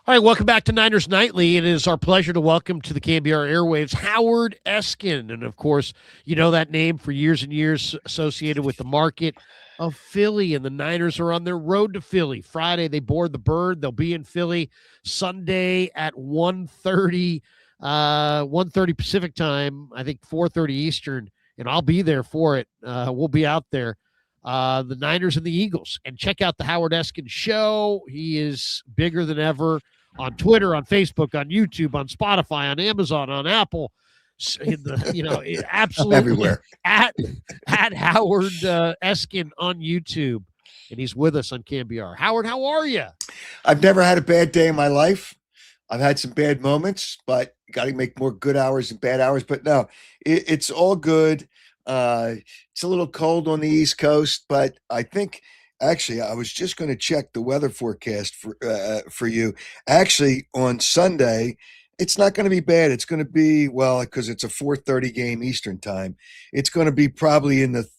All right, welcome back to Niners Nightly. It is our pleasure to welcome to the KBR airwaves Howard Eskin. And of course, you know that name for years and years associated with the market of Philly. And the Niners are on their road to Philly. Friday, they board the bird. They'll be in Philly Sunday at 1:30 Pacific time, I think 4:30 Eastern. And I'll be there for it. We'll be out there. The Niners and the Eagles. And check out the Howard Eskin show. He is bigger than ever on Twitter, on Facebook, on YouTube, on Spotify, on Amazon, on Apple. I'm Absolutely everywhere. at Howard Eskin on YouTube. And he's with us on KBR. Howard, how are you? I've never had a bad day in my life. I've had some bad moments, but got to make more good hours than bad hours. But no, it's all good. It's a little cold on the East Coast, but I think actually I was just going to check the weather forecast for you. Actually, on Sunday, it's not going to be bad. It's going to be because it's a 4:30 game Eastern time. It's going to be probably in the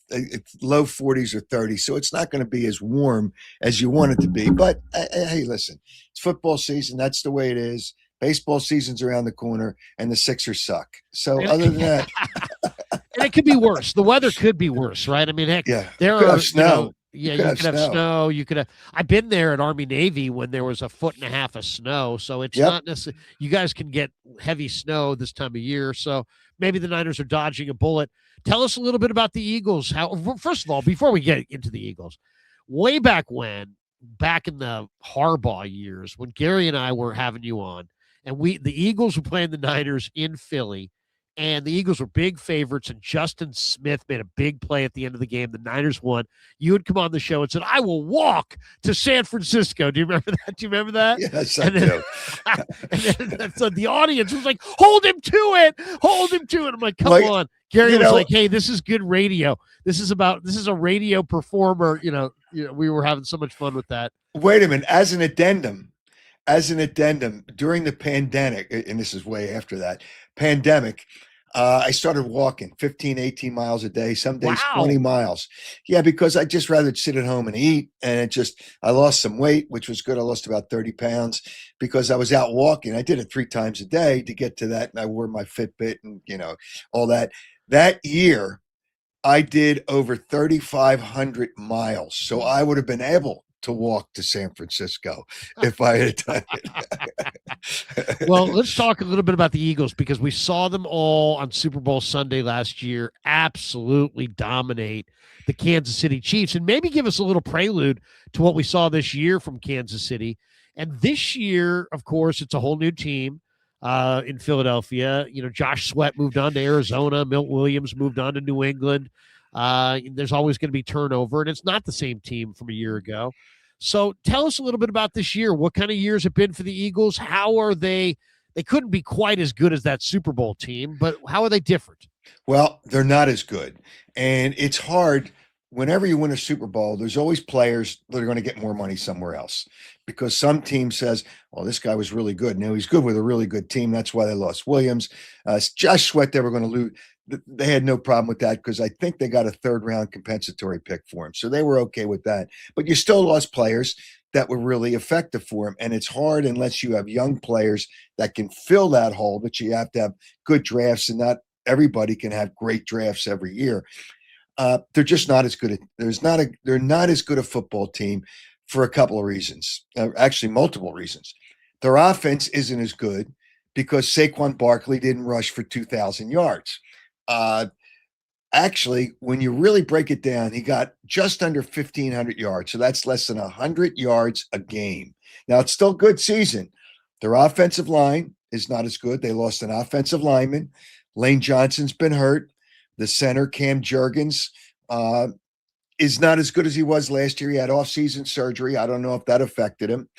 low 40s or 30s, so it's not going to be as warm as you want it to be. But hey, listen, it's football season. That's the way it is. Baseball season's around the corner, and the Sixers suck. So other than that. And it could be worse. The weather could be worse, right? I mean, heck, Yeah, there could are have snow. you could have snow. You could have. I've been there at Army Navy when there was 1.5 feet of snow, so it's not necessarily. You guys can get heavy snow this time of year, so maybe the Niners are dodging a bullet. Tell us a little bit about the Eagles. First of all, before we get into the Eagles, way back in the Harbaugh years, when Gary and I were having you on, and the Eagles were playing the Niners in Philly. And the Eagles were big favorites, and Justin Smith made a big play at the end of the game. The Niners won. You would come on the show and said, "I will walk to San Francisco." Do you remember that? Do you remember that? Yes, I do. And then so the audience was like, "Hold him to it! Hold him to it!" I'm like, "Come on." Gary was like, "Hey, this is good radio. This is a radio performer." We were having so much fun with that. Wait a minute. As an addendum, during the pandemic, and this is way after that pandemic, I started walking 15, 18 miles a day, some days 20 miles. Yeah, because I just rather sit at home and eat. And I lost some weight, which was good. I lost about 30 pounds because I was out walking. I did it 3 times a day to get to that. And I wore my Fitbit and, all that. That year, I did over 3,500 miles. So I would have been able to walk to San Francisco if I had done it. Well, let's talk a little bit about the Eagles because we saw them all on Super Bowl Sunday last year absolutely dominate the Kansas City Chiefs and maybe give us a little prelude to what we saw this year from Kansas City. And this year, of course, it's a whole new team in Philadelphia. Josh Sweat moved on to Arizona. Milt Williams moved on to New England. There's always going to be turnover, and it's not the same team from a year ago. So tell us a little bit about this year. What kind of years have been for the Eagles? How are they? They couldn't be quite as good as that Super Bowl team, but how are they different? Well, they're not as good. And it's hard. Whenever you win a Super Bowl, there's always players that are going to get more money somewhere else because some team says, well, this guy was really good. Now he's good with a really good team. That's why they lost Williams. Josh Sweat, they were going to lose. They had no problem with that because I think they got a 3rd-round compensatory pick for him. So they were okay with that. But you still lost players that were really effective for him. And it's hard unless you have young players that can fill that hole, but you have to have good drafts, and not everybody can have great drafts every year. They're just not as good. They're not as good a football team for a couple of reasons. Actually, multiple reasons. Their offense isn't as good because Saquon Barkley didn't rush for 2,000 yards. Actually, when you really break it down, he got just under 1,500 yards. So that's less than 100 yards a game. Now, it's still a good season. Their offensive line is not as good. They lost an offensive lineman. Lane Johnson's been hurt. The center, Cam Jurgens, is not as good as he was last year. He had off-season surgery. I don't know if that affected him.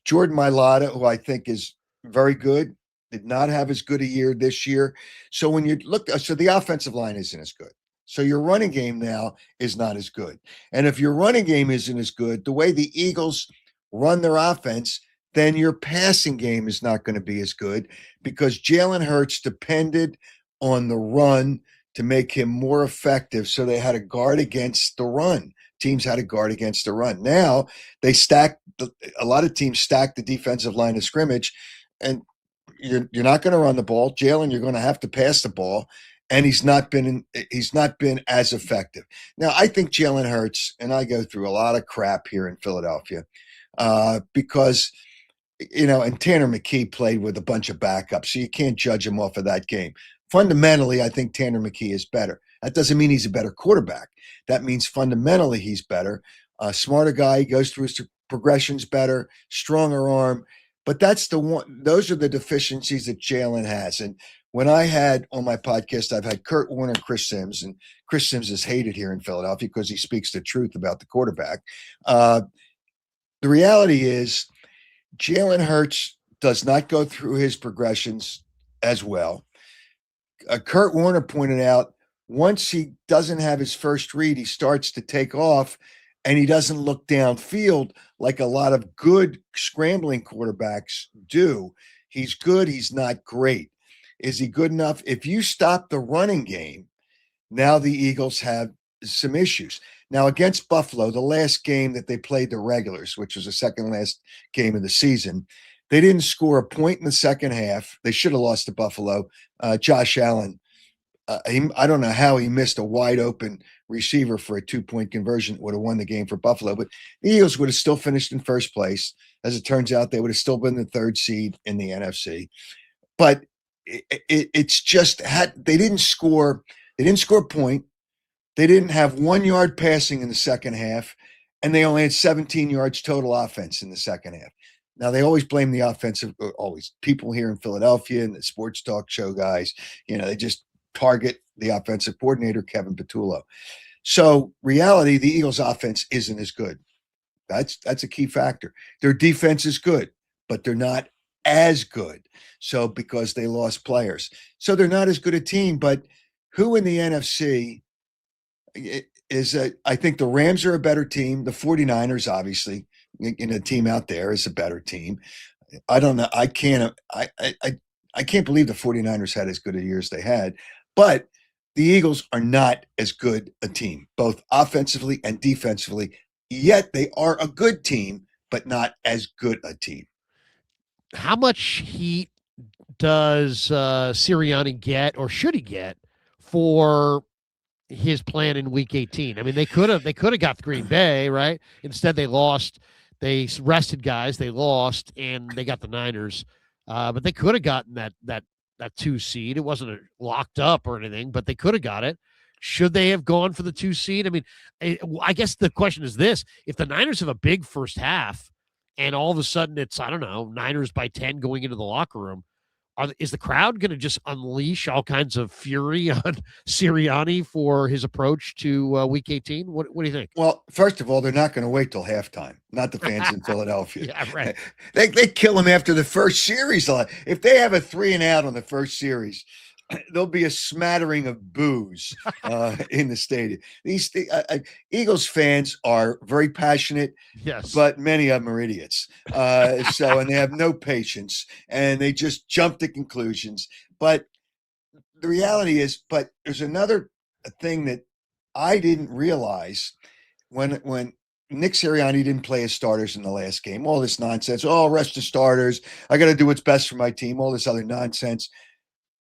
Jordan Mailata, who I think is very good, did not have as good a year this year. So when you look, so the offensive line isn't as good. So your running game now is not as good. And if your running game isn't as good, the way the Eagles run their offense, then your passing game is not going to be as good because Jalen Hurts depended on the run to make him more effective. So they had to guard against the run teams how to guard against the run. Now they a lot of teams stack the defensive line of scrimmage, and you're not going to run the ball. Jalen, you're going to have to pass the ball, and he's not been as effective. Now I think Jalen Hurts, and I go through a lot of crap here in Philadelphia because and Tanner McKee played with a bunch of backups, so you can't judge him off of that game. Fundamentally, I think Tanner McKee is better. That doesn't mean he's a better quarterback. That means fundamentally he's better. A smarter guy, goes through his progressions better, stronger arm. But that's the one. Those are the deficiencies that Jalen has. And when I had on my podcast, I've had Kurt Warner, Chris Sims, and Chris Sims is hated here in Philadelphia because he speaks the truth about the quarterback. The reality is Jalen Hurts does not go through his progressions as well. Kurt Warner pointed out once he doesn't have his first read, he starts to take off and he doesn't look downfield like a lot of good scrambling quarterbacks do. He's good. He's not great. Is he good enough? If you stop the running game, now the Eagles have some issues. Now, against Buffalo, the last game that they played the regulars, which was the second last game of the season, they didn't score a point in the second half. They should have lost to Buffalo. Josh Allen, I don't know how he missed a wide open receiver for a 2-point conversion that would have won the game for Buffalo, but the Eagles would have still finished in first place. As it turns out, they would have still been the third seed in the NFC. But it's just they didn't score. They didn't score a point. They didn't have 1 yard passing in the second half, and they only had 17 yards total offense in the second half. Now, they always blame the offensive, always people here in Philadelphia and the sports talk show guys, they just target the offensive coordinator, Kevin Petullo. So reality, the Eagles offense isn't as good. That's a key factor. Their defense is good, but they're not as good. So because they lost players. So they're not as good a team, but who in the NFC I think the Rams are a better team. The 49ers, obviously, in a team out there is a better team. I don't know. I can't believe the 49ers had as good a year as they had, but the Eagles are not as good a team, both offensively and defensively, yet they are a good team, but not as good a team. How much heat does Sirianni get, or should he get, for his plan in Week 18? I mean, they could have got Green Bay, right? Instead, they lost. They rested guys. They lost, and they got the Niners. But they could have gotten that 2 seed. It wasn't locked up or anything, but they could have got it. Should they have gone for the 2 seed? I mean, I guess the question is this: if the Niners have a big first half, and all of a sudden it's, I don't know, Niners by 10 going into the locker room, is the crowd going to just unleash all kinds of fury on Sirianni for his approach to Week 18? What do you think? Well, first of all, they're not going to wait till halftime. Not the fans in Philadelphia. Yeah, right. They kill him after the first series. If they have a 3 and out on the first series, there'll be a smattering of boos in the stadium. These Eagles fans are very passionate, yes, but many of them are idiots. And they have no patience, and they just jump to conclusions. But the reality is, but there's another thing that I didn't realize when Nick Sirianni didn't play his starters in the last game. All this nonsense. Oh, rest the starters. I got to do what's best for my team. All this other nonsense.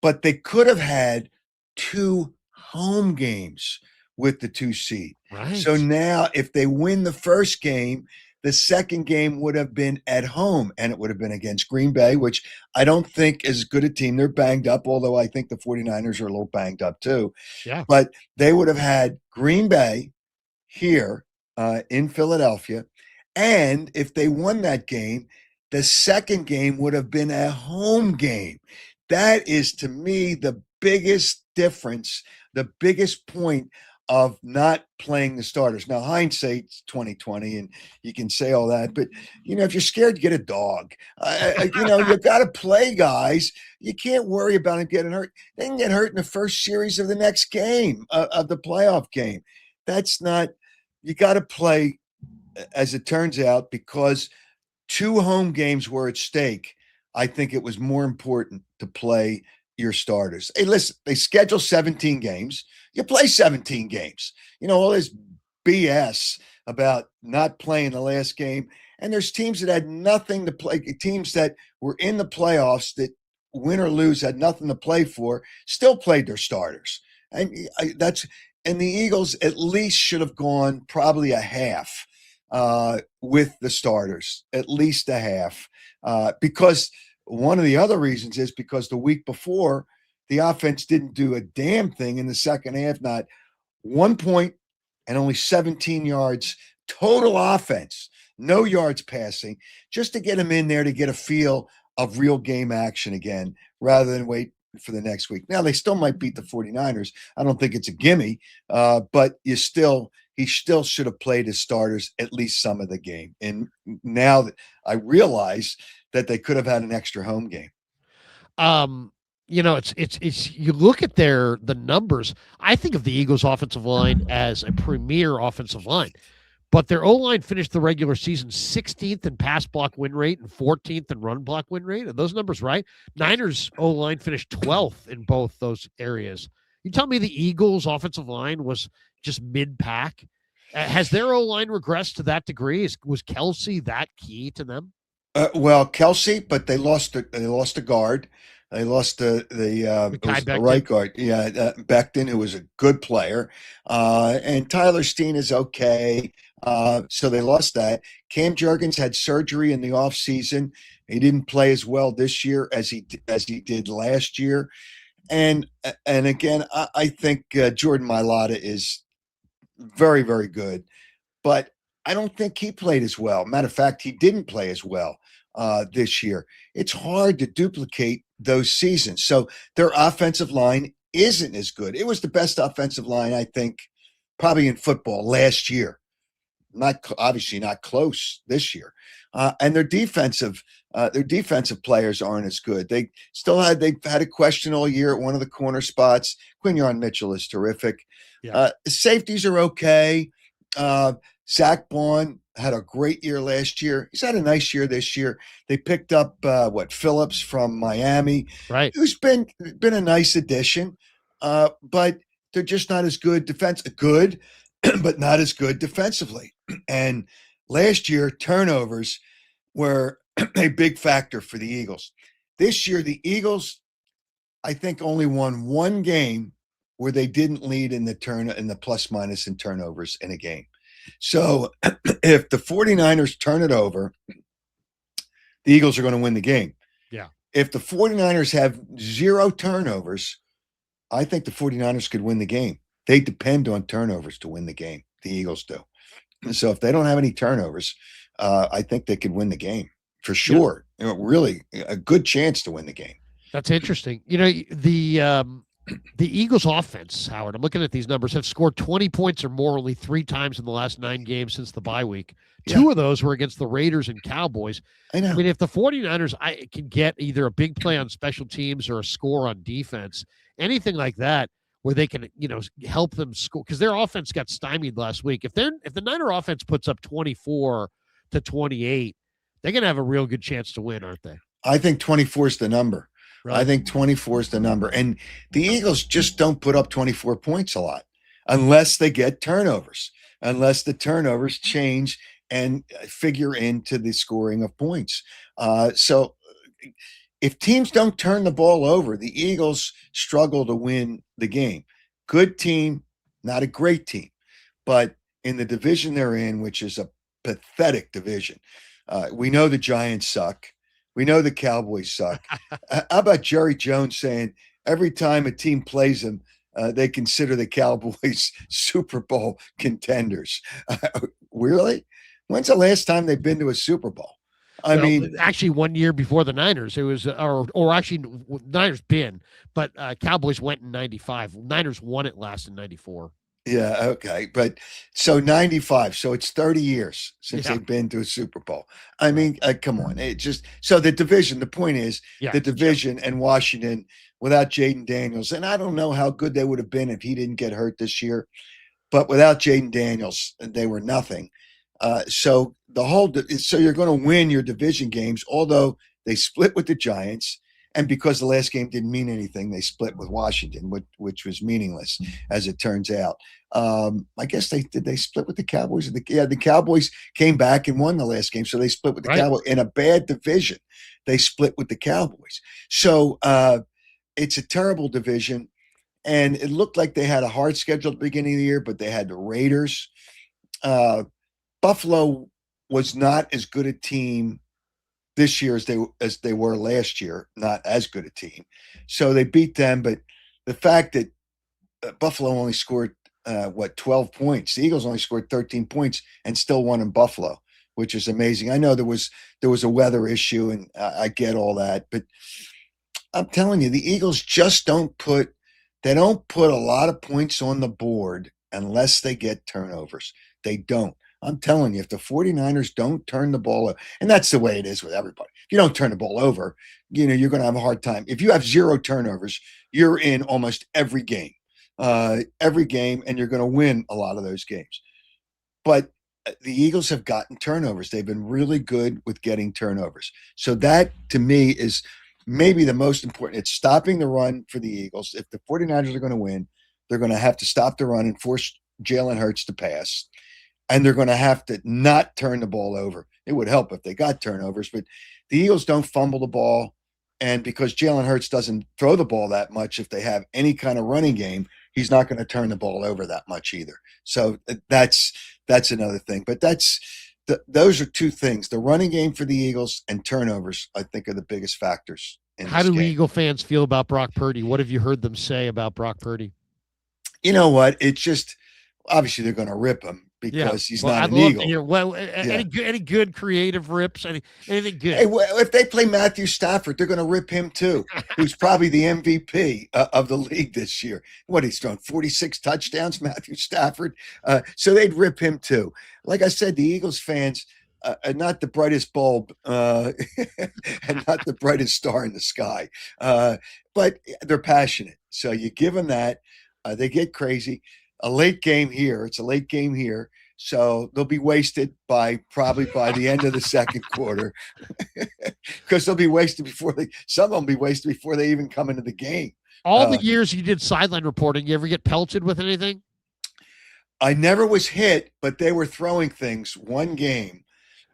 But they could have had 2 home games with the 2 seed. Right. So now if they win the first game, the second game would have been at home, and it would have been against Green Bay, which I don't think is as good a team. They're banged up, although I think the 49ers are a little banged up too. Yeah. But they would have had Green Bay here in Philadelphia. And if they won that game, the second game would have been a home game. That is, to me, the biggest difference, the biggest point of not playing the starters. Now, hindsight's 2020, and you can say all that, but if you're scared, get a dog. You got to play guys. You can't worry about them getting hurt. They can get hurt in the first series of the next game of the playoff game. That's not. You got to play, as it turns out, because 2 home games were at stake. I think it was more important to play your starters. Hey, listen, they schedule 17 games. You play 17 games. All this BS about not playing the last game. And there's teams that had nothing to play, teams that were in the playoffs that win or lose had nothing to play for, still played their starters. And and the Eagles at least should have gone probably a half with the starters, at least a half, because one of the other reasons is because the week before, the offense didn't do a damn thing in the second half, not 1 point and only 17 yards total offense, no yards passing, just to get him in there to get a feel of real game action again rather than wait for the next week. Now, they still might beat the 49ers. I don't think it's a gimme, but he still should have played his starters at least some of the game. And now that I realize that they could have had an extra home game. It's you look at the numbers. I think of the Eagles offensive line as a premier offensive line, but their O-line finished the regular season 16th in pass block win rate and 14th in run block win rate. Are those numbers right? Niners O-line finished 12th in both those areas. You tell me the Eagles offensive line was just mid-pack? Has their O-line regressed to that degree? Was Kelsey that key to them? Well, Kelsey, but they lost a guard. They lost the right guard, Becton, who was a good player, and Tyler Steen is okay. So they lost that. Cam Jurgens had surgery in the offseason. He didn't play as well this year as he did last year. And again, I think Jordan Mailata is very, very good, but I don't think he played as well. Matter of fact, he didn't play as well this year. It's hard to duplicate those seasons. So their offensive line isn't as good. It was the best offensive line, I think, probably in football last year. Obviously not close this year. And their defensive players aren't as good. They've had a question all year at one of the corner spots. Quinyon Mitchell is terrific. Yeah. Safeties are okay. Zach Bond had a great year last year. He's had a nice year this year. They picked up Phillips from Miami, right? Who's been a nice addition, but they're just not as good good, but not as good defensively. And last year, turnovers were a big factor for the Eagles. This year, the Eagles, I think, only won one game where they didn't lead in the plus minus in turnovers in a game. So if the 49ers turn it over, the Eagles are going to win the game. Yeah. If the 49ers have 0 turnovers, I think the 49ers could win the game. They depend on turnovers to win the game. The Eagles do. So if they don't have any turnovers, I think they could win the game for sure. Yeah. Really a good chance to win the game. That's interesting. The Eagles offense, Howard, I'm looking at these numbers, have scored 20 points or more only 3 times in the last 9 games since the bye week. 2 of those were against the Raiders and Cowboys. I know. I mean, if the 49ers can get either a big play on special teams or a score on defense, anything like that, where they can, help them score, because their offense got stymied last week. If the Niner offense puts up 24 to 28, they're going to have a real good chance to win, aren't they? I think 24 is the number. Right. I think 24 is the number. And the Eagles just don't put up 24 points a lot unless they get turnovers, unless the turnovers change and figure into the scoring of points. So if teams don't turn the ball over, the Eagles struggle to win the game. Good team, not a great team. But in the division they're in, which is a pathetic division, we know the Giants suck. We know the Cowboys suck. How about Jerry Jones saying every time a team plays them, they consider the Cowboys Super Bowl contenders? Really? When's the last time they've been to a Super Bowl? I mean, actually, 1 year before the Niners, it was, or actually, the Niners been, but Cowboys went in '95. Niners won it last in '94. Yeah, okay. But so 95, so it's 30 years since they've been to a Super Bowl. I mean, come on. So the division, the point is the division and Washington without Jaden Daniels, and I don't know how good they would have been if he didn't get hurt this year, but without Jaden Daniels, they were nothing. So you're going to win your division games, although they split with the Giants. And because the last game didn't mean anything, they split with Washington, which was meaningless, as it turns out. I guess they split with the Cowboys. The Cowboys came back and won the last game, so they split with the Right. Cowboys in a bad division. They split with the Cowboys, so it's a terrible division. And it looked like they had a hard schedule at the beginning of the year, but they had the Raiders. Buffalo was not as good a team this year as they were last year, not as good a team. So they beat them, but the fact that Buffalo only scored 12 points, the Eagles only scored 13 points and still won in Buffalo, which is amazing. I know there was a weather issue, and I get all that, but I'm telling you, the Eagles just don't put a lot of points on the board unless they get turnovers. They don't. I'm telling you, if the 49ers don't turn the ball over, and that's the way it is with everybody. If you don't turn the ball over, you're going to have a hard time. If you have 0 turnovers, you're in almost every game, and you're going to win a lot of those games. But the Eagles have gotten turnovers. They've been really good with getting turnovers. So that, to me, is maybe the most important. It's stopping the run for the Eagles. If the 49ers are going to win, they're going to have to stop the run and force Jalen Hurts to pass. And they're going to have to not turn the ball over. It would help if they got turnovers, but the Eagles don't fumble the ball. And because Jalen Hurts doesn't throw the ball that much, if they have any kind of running game, he's not going to turn the ball over that much either. So that's another thing. But those are two things: the running game for the Eagles and turnovers, I think, are the biggest factors. How do Eagle fans feel about Brock Purdy? What have you heard them say about Brock Purdy? You know what? It's just, obviously they're going to rip him because he's not an Eagle. Any good creative rips? Anything good? Hey, well, if they play Matthew Stafford, they're going to rip him too, who's probably the MVP of the league this year. What, he's thrown 46 touchdowns, Matthew Stafford. So they'd rip him too. Like I said, the Eagles fans are not the brightest bulb and not the brightest star in the sky, but they're passionate. So you give them that. They get crazy. It's a late game here. So they'll be wasted probably by the end of the second quarter, because they'll be wasted some of them be wasted before they even come into the game. All the years you did sideline reporting, you ever get pelted with anything? I never was hit, but they were throwing things one game.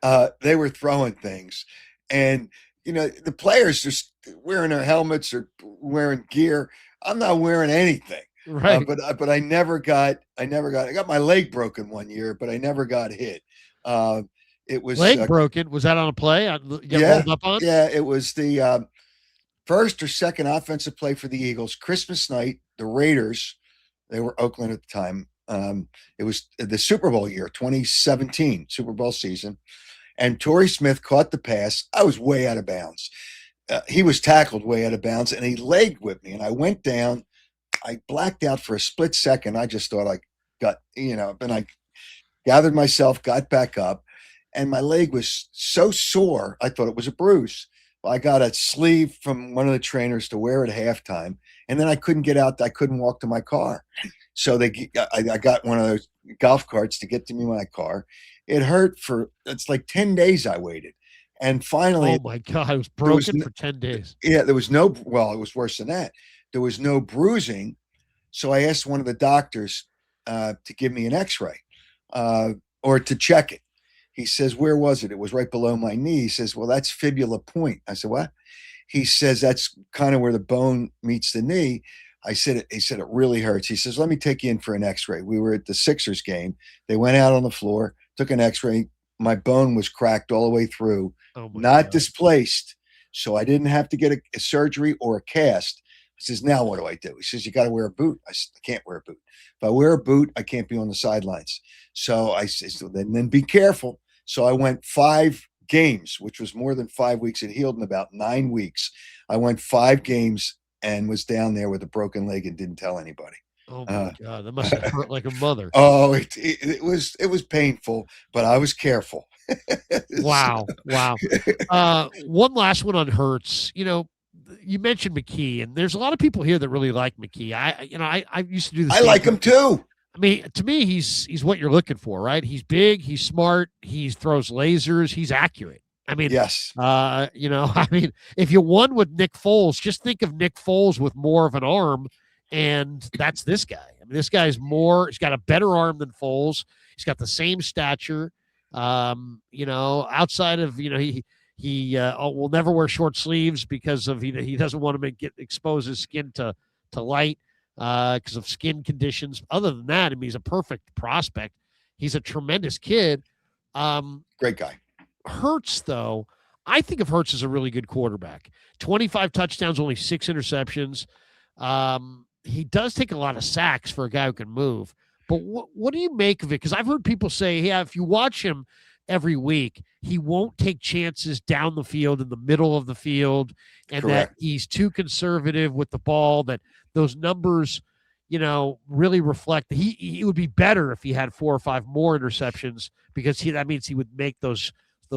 They were throwing things, and the players just wearing their helmets or wearing gear. I'm not wearing anything. Right. But I got my leg broken one year, but I never got hit. It was leg broken. Was that on a play? Rolled up on? Yeah, it was the first or second offensive play for the Eagles. Christmas night, the Raiders, they were Oakland at the time. It was the Super Bowl year, 2017 Super Bowl season. And Torrey Smith caught the pass. I was way out of bounds. He was tackled way out of bounds, and he leg whipped me. And I went down. I blacked out for a split second. I just thought I got, then I gathered myself, got back up, and my leg was so sore, I thought it was a bruise. Well, I got a sleeve from one of the trainers to wear at halftime, and then I couldn't get out. I couldn't walk to my car. So I got one of those golf carts to get to me my car. It hurt it's like 10 days I waited. And finally, oh my God, it was broken for 10 days. Yeah, it was worse than that. There was no bruising. So I asked one of the doctors to give me an x-ray or to check it. He says, where was it? It was right below my knee. He says, well, that's fibula point. I said, what? He says, that's kind of where the bone meets the knee. He said, it really hurts. He says, let me take you in for an x-ray. We were at the Sixers game. They went out on the floor, took an x-ray. My bone was cracked all the way through, not displaced. So I didn't have to get a surgery or a cast. He says, now what do I do? He says, you got to wear a boot. I said, I can't wear a boot. If I wear a boot, I can't be on the sidelines. So I said, then be careful. So I went 5 games, which was more than 5 weeks. It healed in about 9 weeks. I went 5 games and was down there with a broken leg and didn't tell anybody. Oh my God, that must have hurt like a mother. Oh, it was painful, but I was careful. Wow. One last one on Hurts. You mentioned McKee, and there's a lot of people here that really like McKee. I used to do this. I like him too. I mean, to me, he's what you're looking for, right? He's big, he's smart, he throws lasers, he's accurate. I mean, Yes, I mean, if you won with Nick Foles, just think of Nick Foles with more of an arm, and that's this guy. I mean, this guy's more. He's got a better arm than Foles. He's got the same stature. Outside of he will never wear short sleeves because of he doesn't want to get expose his skin to light because of skin conditions. Other than that, I mean, he's a perfect prospect. He's a tremendous kid. great guy. Hurts, though, I think of Hurts as a really good quarterback. 25 touchdowns, only 6 interceptions. He does take a lot of sacks for a guy who can move. But what do you make of it? Because I've heard people say, yeah, if you watch him every week, he won't take chances down the field in the middle of the field, and that Correct. he's too conservative with the ball, that those numbers, really reflect that he would be better if he had 4 or 5 more interceptions because that means he would make those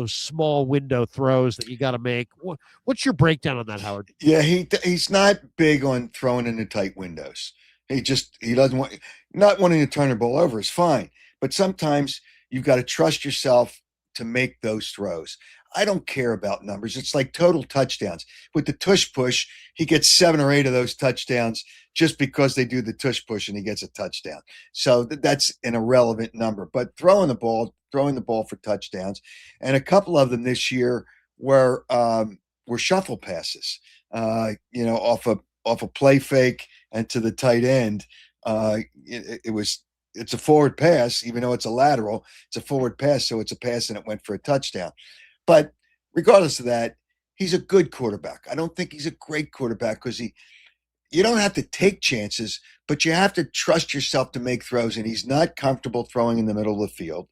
small window throws that you got to make. What's your breakdown on that, Howard? Yeah, he's not big on throwing in the tight windows. He doesn't want not wanting to turn the ball over is fine, but sometimes you've got to trust yourself to make those throws. I don't care about numbers. It's like total touchdowns. With the tush push, he gets 7 or 8 of those touchdowns just because they do the tush push and he gets a touchdown. So that's an irrelevant number. But throwing the ball for touchdowns, and a couple of them this year were shuffle passes. Off a play fake and to the tight end. It's a forward pass, even though it's a lateral. It's a forward pass, so it's a pass and it went for a touchdown. But regardless of that, he's a good quarterback. I don't think he's a great quarterback because you don't have to take chances, but you have to trust yourself to make throws. And he's not comfortable throwing in the middle of the field.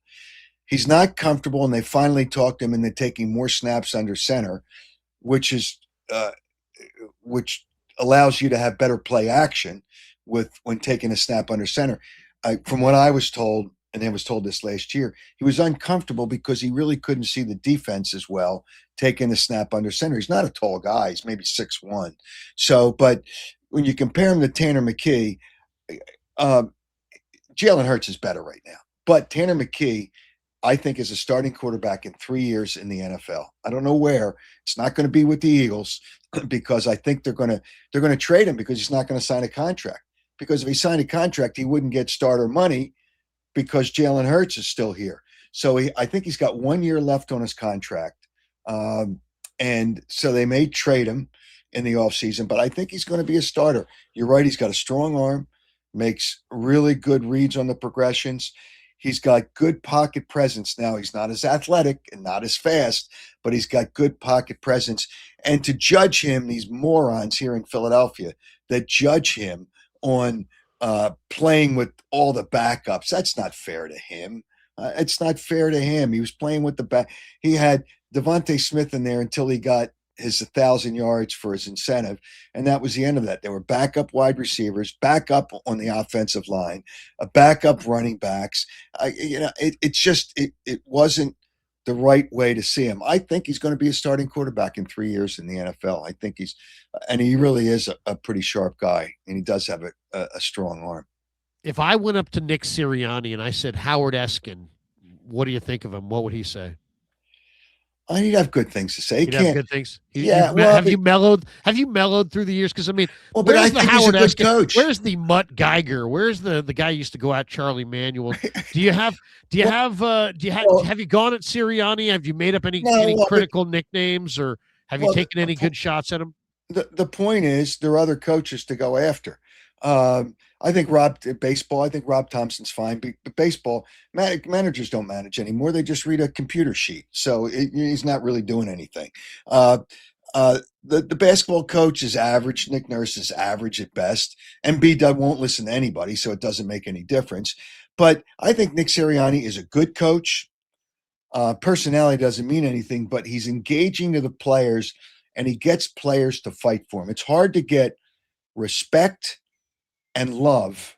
He's not comfortable, and they finally talked him into taking more snaps under center, which is which allows you to have better play action when taking a snap under center. From what I was told, and I was told this last year, he was uncomfortable because he really couldn't see the defense as well taking a snap under center. He's not a tall guy; he's maybe 6'1". So, but when you compare him to Tanner McKee, Jalen Hurts is better right now. But Tanner McKee, I think, is a starting quarterback in 3 years in the NFL. I don't know where. It's not going to be with the Eagles because I think they're going to trade him because he's not going to sign a contract. Because if he signed a contract, he wouldn't get starter money because Jalen Hurts is still here. So I think he's got 1 year left on his contract. And so they may trade him in the offseason, but I think he's going to be a starter. You're right. He's got a strong arm, makes really good reads on the progressions. He's got good pocket presence. Now, he's not as athletic and not as fast, but he's got good pocket presence. And to judge him, these morons here in Philadelphia that judge him on playing with all the backups, that's not fair to him. It's not fair to him. He was playing with the back. He had Devontae Smith in there until he got his 1,000 yards for his incentive, and that was the end of that. There were backup wide receivers, backup on the offensive line, backup running backs. It wasn't the right way to see him. I think he's going to be a starting quarterback in 3 years in the NFL. I think and he really is a pretty sharp guy, and he does have a strong arm. If I went up to Nick Sirianni and I said Howard Eskin, what do you think of him? What would he say? He'd have good things to say. He'd have good things. Yeah. Have you mellowed? Have you mellowed through the years? Because I mean, but I think he's a good coach. Where's the Mutt Geiger? Where's the guy who used to go out, Charlie Manuel? Have you gone at Sirianni? Have you made up any critical nicknames, or have you taken any good shots at him? The point is, there are other coaches to go after. I think Rob Thompson's fine, but baseball managers don't manage anymore. They just read a computer sheet, so he's not really doing anything. The basketball coach is average. Nick Nurse is average at best, and B-Dub won't listen to anybody, so it doesn't make any difference. But I think Nick Sirianni is a good coach. Personality doesn't mean anything, but he's engaging to the players, and he gets players to fight for him. It's hard to get respect and love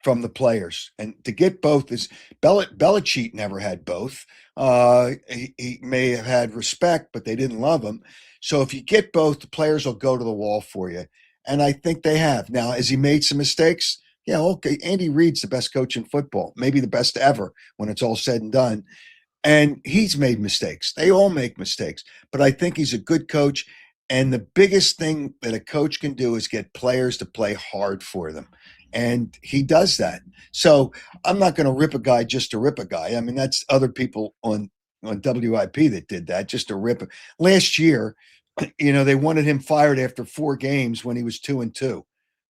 from the players, and to get both is Belichick never had both. He may have had respect, but they didn't love him. So if you get both, the players will go to the wall for you, and I think they have. Now, has he made some mistakes? Yeah, okay. Andy Reid's the best coach in football, maybe the best ever when it's all said and done. And he's made mistakes. They all make mistakes, but I think he's a good coach. And the biggest thing that a coach can do is get players to play hard for them. And he does that. So I'm not going to rip a guy just to rip a guy. I mean, that's other people on WIP that did that just to rip him. Last year, they wanted him fired after 4 games when he was 2-2.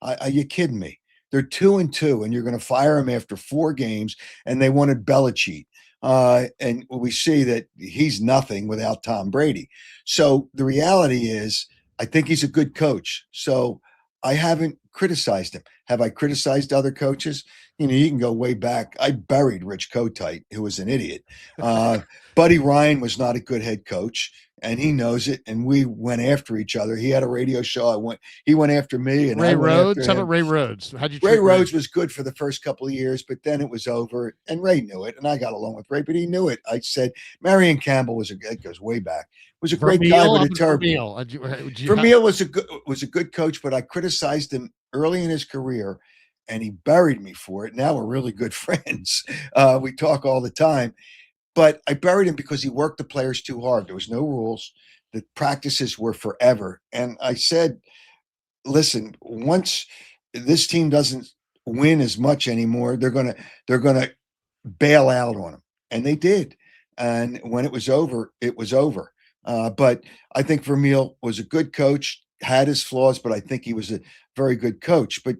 Are you kidding me? They're 2-2, and you're going to fire him after 4 games, and they wanted Belichick. And we see that he's nothing without Tom Brady. So the reality is, I think he's a good coach. So I haven't criticized him. Have I criticized other coaches? You can go way back. I buried Rich Kotite, who was an idiot. Buddy Ryan was not a good head coach, and he knows it. And we went after each other. He had a radio show. He went after me, and Ray I went Rhodes. after How him. about Ray Rhodes? How'd you? Ray Rhodes was good for the first couple of years, but then it was over, and Ray knew it, and I got along with Ray, but he knew it. I said Marion Campbell it goes way back. Was a great guy with a turbo. Vermeil was a good coach, but I criticized him early in his career, and he buried me for it. Now we're really good friends. We talk all the time, but I buried him because he worked the players too hard. There was no rules. The practices were forever, and I said, listen, once this team doesn't win as much anymore, they're gonna bail out on them, and they did. And when it was over, it was over. But I think Vermeil was a good coach, had his flaws, but I think he was a very good coach. But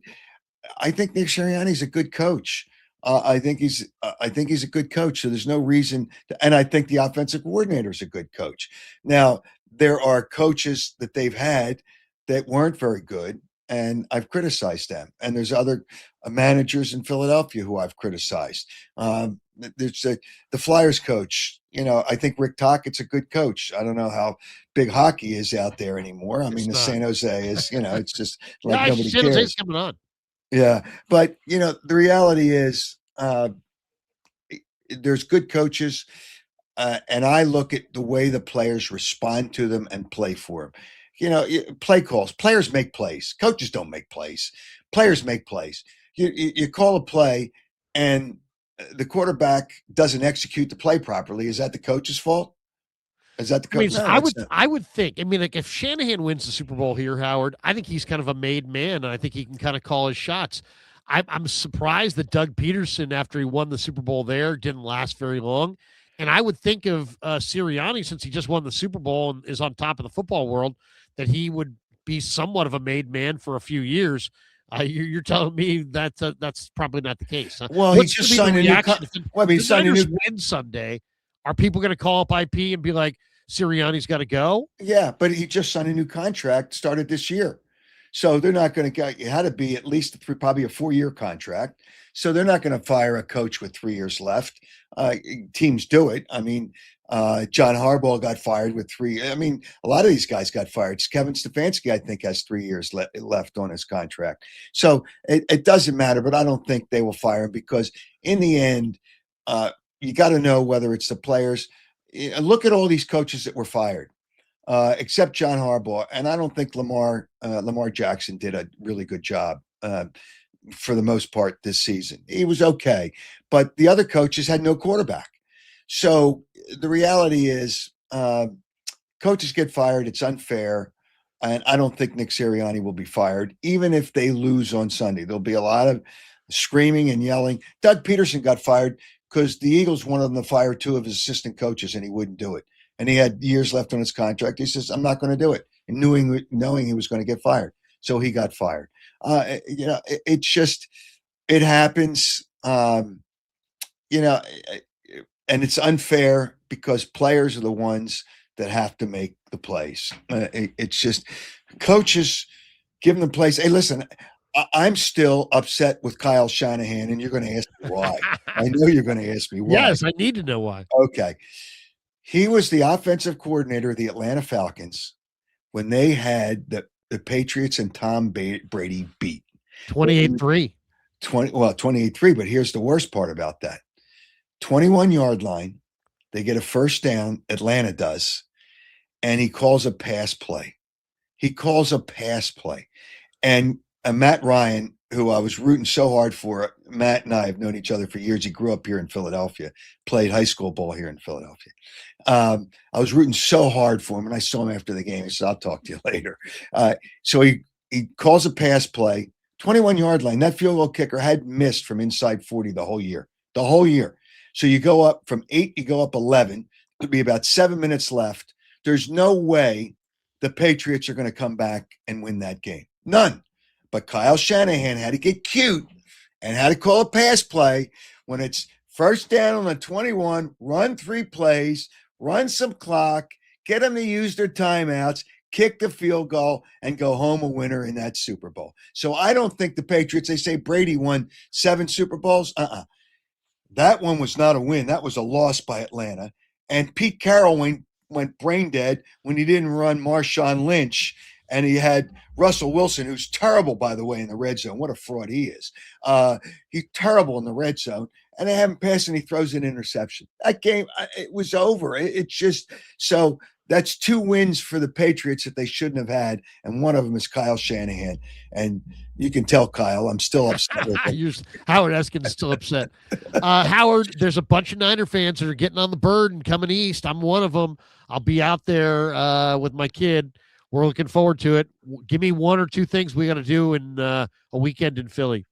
I think Nick Sirianni's a good coach. I think he's a good coach. So there's no reason and I think the offensive coordinator is a good coach. Now, there are coaches that they've had that weren't very good, and I've criticized them. And there's other managers in Philadelphia who I've criticized. There's the Flyers coach. I think Rick Tockett's a good coach. I don't know how big hockey is out there anymore. I mean, the San Jose is, it's just like nobody San cares. Jose's coming on. Yeah, but the reality is, there's good coaches, and I look at the way the players respond to them and play for them. Play calls. Players make plays. Coaches don't make plays. Players make plays. You call a play, and the quarterback doesn't execute the play properly. Is that the coach's fault? Is that the coach? I would think. I mean, like if Shanahan wins the Super Bowl here, Howard, I think he's kind of a made man, and I think he can kind of call his shots. I'm surprised that Doug Peterson, after he won the Super Bowl there, didn't last very long. And I would think of Sirianni, since he just won the Super Bowl and is on top of the football world, that he would be somewhat of a made man for a few years. You're telling me that that's probably not the case. Huh? Well, he just signed a new contract. Win Sunday. Are people going to call up IP and be like, Sirianni's got to go? Yeah, but he just signed a new contract, started this year. So they're not going to get, it had to be at least probably a 4-year contract. So they're not going to fire a coach with 3 years left. Teams do it. I mean, John Harbaugh got fired with 3. I mean, a lot of these guys got fired. Kevin Stefanski, I think, has 3 years left on his contract. So it doesn't matter, but I don't think they will fire him because in the end, you got to know whether it's the players. Look at all these coaches that were fired. Except John Harbaugh, and I don't think Lamar Jackson did a really good job for the most part this season. He was okay, but the other coaches had no quarterback. So the reality is, coaches get fired. It's unfair, and I don't think Nick Sirianni will be fired, even if they lose on Sunday. There'll be a lot of screaming and yelling. Doug Peterson got fired because the Eagles wanted him to fire 2 of his assistant coaches, and he wouldn't do it. And he had years left on his contract. He says, I'm not going to do it. And knowing he was going to get fired. So he got fired. It's just, it happens, and it's unfair because players are the ones that have to make the plays. It's just coaches giving them plays. Hey, listen, I'm still upset with Kyle Shanahan, and you're going to ask me why. I know you're going to ask me why. Yes, I need to know why. Okay. He was the offensive coordinator of the Atlanta Falcons when they had the Patriots and Tom Brady beat 28-3. 28-3. But here's the worst part about that: 21-yard line. They get a first down. Atlanta does, and he calls a pass play. And Matt Ryan who I was rooting so hard for. Matt and I have known each other for years. He grew up here in Philadelphia, played high school ball here in Philadelphia. I was rooting so hard for him, and I saw him after the game. He said, "I'll talk to you later." So he calls a pass play, 21-yard line. That field goal kicker had missed from inside 40 the whole year. The whole year. So you go up from 8, you go up 11. There'll be about 7 minutes left. There's no way the Patriots are going to come back and win that game. None. But Kyle Shanahan had to get cute and had to call a pass play when it's first down on the 21, run 3 plays, run some clock, get them to use their timeouts, kick the field goal, and go home a winner in that Super Bowl. So I don't think the Patriots, they say Brady won 7 Super Bowls. That one was not a win. That was a loss by Atlanta. And Pete Carroll went brain dead when he didn't run Marshawn Lynch. And he had Russell Wilson, who's terrible, by the way, in the red zone. What a fraud he is. He's terrible in the red zone. And they haven't passed, and he throws an interception. That game, it was over. It's just so that's 2 wins for the Patriots that they shouldn't have had. And one of them is Kyle Shanahan. And you can tell Kyle, I'm still upset with him. Howard Eskin is still upset. Howard, there's a bunch of Niner fans that are getting on the bird and coming east. I'm one of them. I'll be out there with my kid. We're looking forward to it. Give me 1 or 2 things we got to do in a weekend in Philly.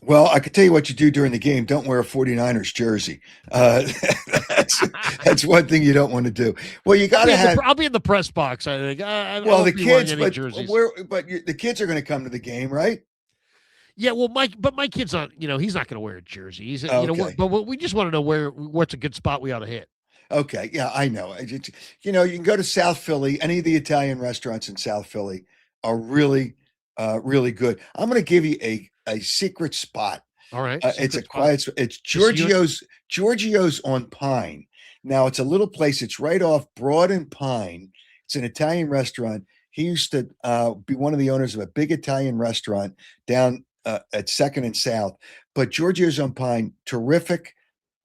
Well, I could tell you what you do during the game. Don't wear a 49ers jersey. That's one thing you don't want to do. Well, you got to have. I'll be in the press box, I think. Well, the kids, but the kids are going to come to the game, right? Yeah, well, my kid's not. He's not going to wear a jersey. He's, okay. But we just want to know what's a good spot we ought to hit. Okay, yeah, I know. You can go to South Philly. Any of the Italian restaurants in South Philly are really, really good. I'm going to give you a secret spot. All right, it's a quiet. It's Giorgio's on Pine. Now it's a little place. It's right off Broad and Pine. It's an Italian restaurant. He used to be one of the owners of a big Italian restaurant down at 2nd and South. But Giorgio's on Pine, terrific.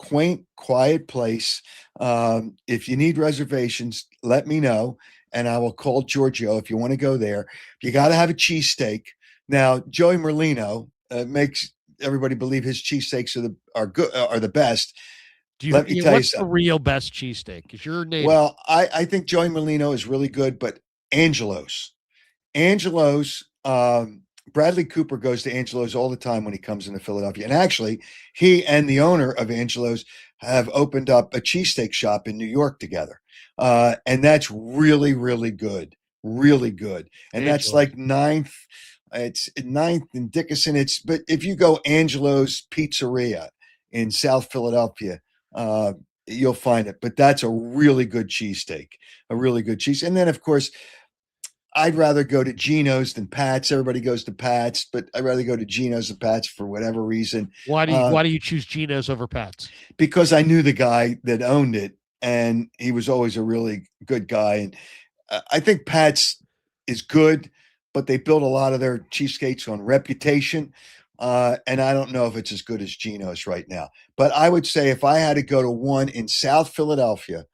Quaint, quiet place. If you need reservations, let me know, and I will call Giorgio if you want to go there. You got to have a cheesesteak. Now, Joey Merlino makes everybody believe his cheesesteaks are the best. Let me tell you something. The real best cheesesteak? Because you're native. Well, I think Joey Merlino is really good, but Angelo's, Bradley Cooper goes to Angelo's all the time when he comes into Philadelphia. And actually, he and the owner of Angelo's have opened up a cheesesteak shop in New York together. And that's really, really good. Really good. And Angelo's. That's like 9th. It's 9th and Dickinson. But if you go Angelo's Pizzeria in South Philadelphia, you'll find it. But that's a really good cheesesteak. A really good cheese. And then, of course, I'd rather go to Geno's than Pat's. Everybody goes to Pat's, but I'd rather go to Geno's than Pat's for whatever reason. Why do you choose Geno's over Pat's? Because I knew the guy that owned it, and he was always a really good guy. And I think Pat's is good, but they build a lot of their cheesesteaks on reputation. And I don't know if it's as good as Geno's right now. But I would say if I had to go to one in South Philadelphia,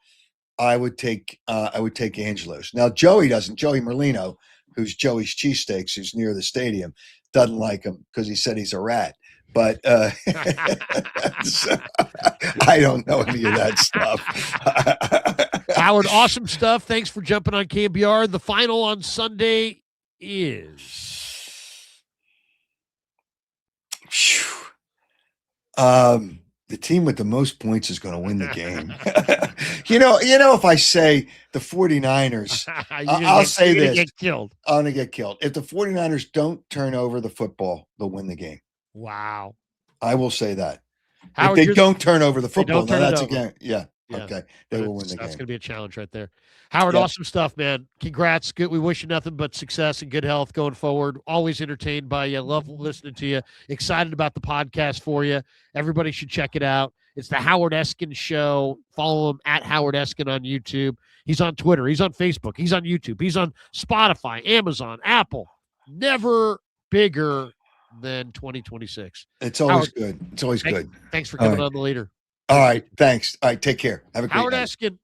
I would take Angelo's. Now, Joey Merlino, who's Joey's Cheesesteaks, who's near the stadium, doesn't like him because he said he's a rat. But so, I don't know any of that stuff. Howard, awesome stuff. Thanks for jumping on KBR. The final on Sunday is the team with the most points is going to win the game. If I say the 49ers, I'll say this. I'm going to get killed. If the 49ers don't turn over the football, they'll win the game. Wow. I will say that. Howard, if they don't turn over the football, that's again. Yeah. Okay. They will win the game. That's going to be a challenge right there. Howard, awesome stuff, man. Congrats. Good. We wish you nothing but success and good health going forward. Always entertained by you. Love listening to you. Excited about the podcast for you. Everybody should check it out. It's the Howard Eskin Show. Follow him at Howard Eskin on YouTube. He's on Twitter. He's on Facebook. He's on YouTube. He's on Spotify, Amazon, Apple. Never bigger than 2026. It's always good. It's always good. Thanks for coming on the leader. All right. Thanks. All right. Take care. Have a great night. Howard Eskin.